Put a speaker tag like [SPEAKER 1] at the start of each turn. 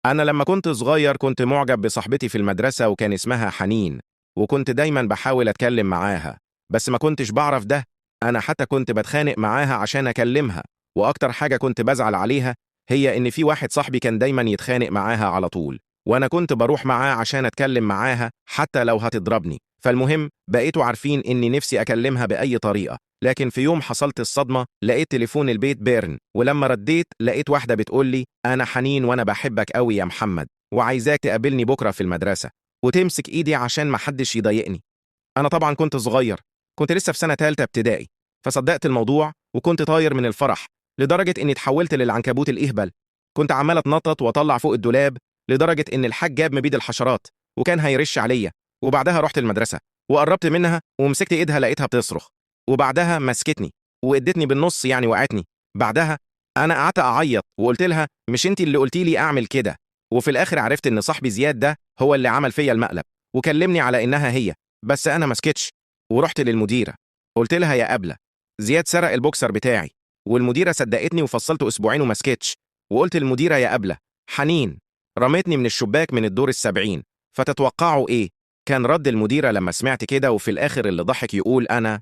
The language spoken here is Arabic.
[SPEAKER 1] أنا لما كنت صغير كنت معجب بصاحبتي في المدرسة وكان اسمها حنين، وكنت دايما بحاول أتكلم معاها، بس ما كنتش بعرف ده. أنا حتى كنت بتخانق معاها عشان أكلمها، وأكتر حاجة كنت بزعل عليها هي إن في واحد صاحبي كان دايما يتخانق معاها على طول، وأنا كنت بروح معاه عشان أتكلم معاها حتى لو هتضربني. فالمهم بقيتوا عارفين إني نفسي أكلمها بأي طريقة، لكن في يوم حصلت الصدمة، لقيت تليفون البيت بيرن، ولما رديت لقيت واحدة بتقول لي: أنا حنين وأنا بحبك قوي يا محمد، وعايزاك تقابلني بكرة في المدرسة وتمسك إيدي عشان محدش يضايقني. أنا طبعا كنت صغير، كنت لسه في سنة تالتة ابتدائي، فصدقت الموضوع وكنت طاير من الفرح لدرجة إني اتحولت للعنكبوت الإهبل. كنت عمال أتنطط وأطلع فوق الدولاب لدرجة إن الحاج جاب مبيد الحشرات وكان هيرش عليا. وبعدها رحت المدرسة وقربت منها ومسكت إيدها لقيتها بتصرخ، وبعدها مسكتني وادتني بالنص، يعني وقعتني. بعدها أنا قعدت أعيط وقلت لها: مش أنت اللي قلتي لي أعمل كده؟ وفي الآخر عرفت إن صاحبي زياد ده هو اللي عمل فيا المقلب وكلمني على إنها هي. بس أنا مسكتش ورحت للمديرة، قلت لها: يا أبلة، زياد سرق البوكسر بتاعي. والمديرة صدقتني وفصلت أسبوعين ومسكتش. وقلت للمديرة: يا أبلة، حنين رمتني من الشباك من الدور ال70. فتتوقعوا إيه؟ كان رد المديرة لما سمعت كده؟ وفي الآخر اللي ضحك يقول: أنا